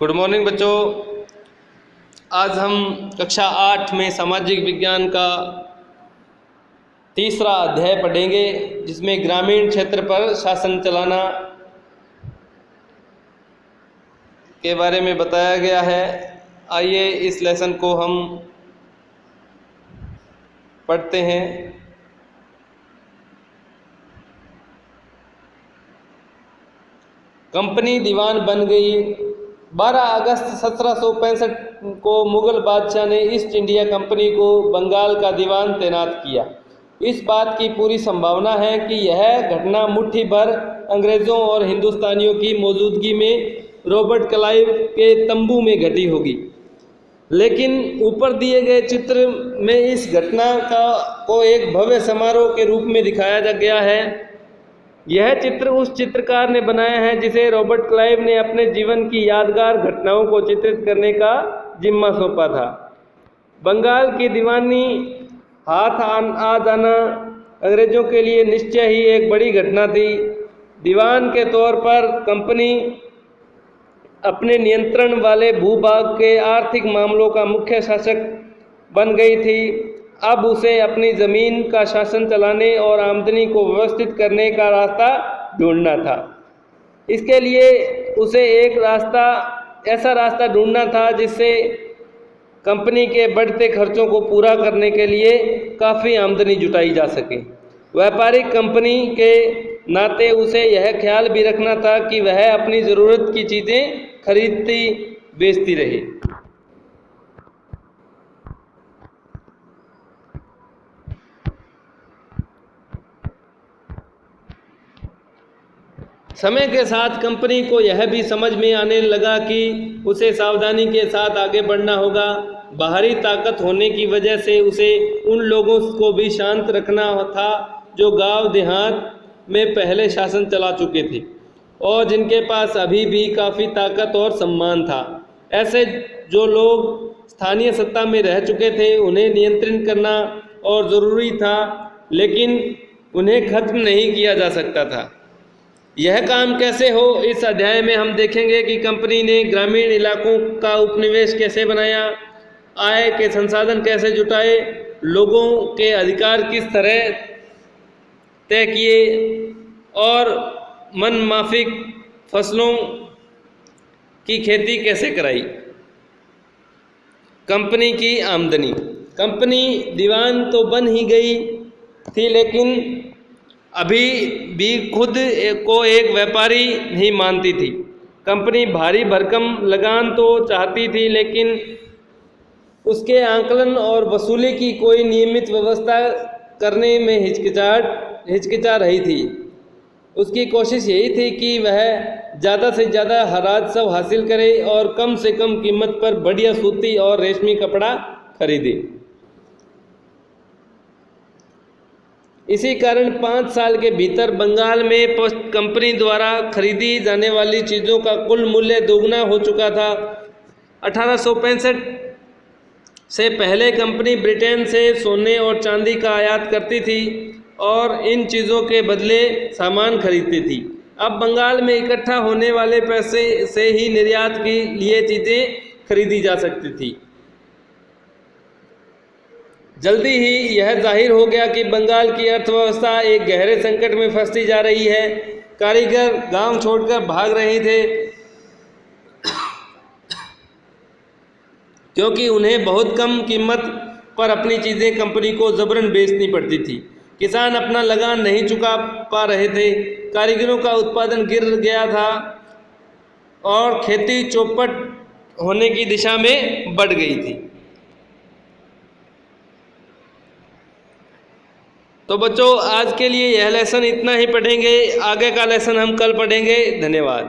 Good morning बच्चों। आज हम कक्षा 8 में सामाजिक विज्ञान का तीसरा अध्याय पढ़ेंगे, जिसमें ग्रामीण क्षेत्र पर शासन चलाना के बारे में बताया गया है। आइए इस लेसन को हम पढ़ते हैं। कंपनी दीवान बन गई। 12 अगस्त 1765 को मुगल बादशाह ने ईस्ट इंडिया कंपनी को बंगाल का दीवान तैनात किया। इस बात की पूरी संभावना है कि यह घटना मुट्ठी भर अंग्रेज़ों और हिंदुस्तानियों की मौजूदगी में रॉबर्ट क्लाइव के तंबू में घटी होगी, लेकिन ऊपर दिए गए चित्र में इस घटना को एक भव्य समारोह के रूप में दिखाया गया है। यह चित्र उस चित्रकार ने बनाया है जिसे रॉबर्ट क्लाइव ने अपने जीवन की यादगार घटनाओं को चित्रित करने का जिम्मा सौंपा था। बंगाल की दीवानी हाथ आ जाना अंग्रेज़ों के लिए निश्चय ही एक बड़ी घटना थी। दीवान के तौर पर कंपनी अपने नियंत्रण वाले भूभाग के आर्थिक मामलों का मुख्य शासक बन गई थी। अब उसे अपनी ज़मीन का शासन चलाने और आमदनी को व्यवस्थित करने का रास्ता ढूंढना था। इसके लिए उसे एक ऐसा रास्ता ढूंढना था जिससे कंपनी के बढ़ते खर्चों को पूरा करने के लिए काफ़ी आमदनी जुटाई जा सके। व्यापारिक कंपनी के नाते उसे यह ख्याल भी रखना था कि वह अपनी ज़रूरत की चीज़ें खरीदती बेचती रहे। समय के साथ कंपनी को यह भी समझ में आने लगा कि उसे सावधानी के साथ आगे बढ़ना होगा। बाहरी ताकत होने की वजह से उसे उन लोगों को भी शांत रखना था जो गांव देहात में पहले शासन चला चुके थे और जिनके पास अभी भी काफ़ी ताकत और सम्मान था। ऐसे जो लोग स्थानीय सत्ता में रह चुके थे उन्हें नियंत्रित करना और ज़रूरी था, लेकिन उन्हें खत्म नहीं किया जा सकता था। यह काम कैसे हो, इस अध्याय में हम देखेंगे कि कंपनी ने ग्रामीण इलाकों का उपनिवेश कैसे बनाया, आय के संसाधन कैसे जुटाए, लोगों के अधिकार किस तरह तय किए और मन माफिक फसलों की खेती कैसे कराई। कंपनी की आमदनी। कंपनी दीवान तो बन ही गई थी, लेकिन अभी भी खुद को एक व्यापारी नहीं मानती थी। कंपनी भारी भरकम लगान तो चाहती थी, लेकिन उसके आंकलन और वसूली की कोई नियमित व्यवस्था करने में हिचकिचा रही थी। उसकी कोशिश यही थी कि वह ज़्यादा से ज़्यादा राजस्व हासिल करे और कम से कम कीमत पर बढ़िया सूती और रेशमी कपड़ा खरीदे। इसी कारण 5 साल के भीतर बंगाल में कंपनी द्वारा खरीदी जाने वाली चीज़ों का कुल मूल्य दोगुना हो चुका था। 1865 से पहले कंपनी ब्रिटेन से सोने और चांदी का आयात करती थी और इन चीज़ों के बदले सामान खरीदती थी। अब बंगाल में इकट्ठा होने वाले पैसे से ही निर्यात के लिए चीज़ें खरीदी जा सकती थी। जल्दी ही यह जाहिर हो गया कि बंगाल की अर्थव्यवस्था एक गहरे संकट में फंसती जा रही है। कारीगर गांव छोड़कर भाग रहे थे क्योंकि उन्हें बहुत कम कीमत पर अपनी चीज़ें कंपनी को जबरन बेचनी पड़ती थी। किसान अपना लगान नहीं चुका पा रहे थे, कारीगरों का उत्पादन गिर गया था और खेती चौपट होने की दिशा में बढ़ गई थी। तो बच्चों, आज के लिए यह लेसन इतना ही पढ़ेंगे। आगे का लेसन हम कल पढ़ेंगे। धन्यवाद।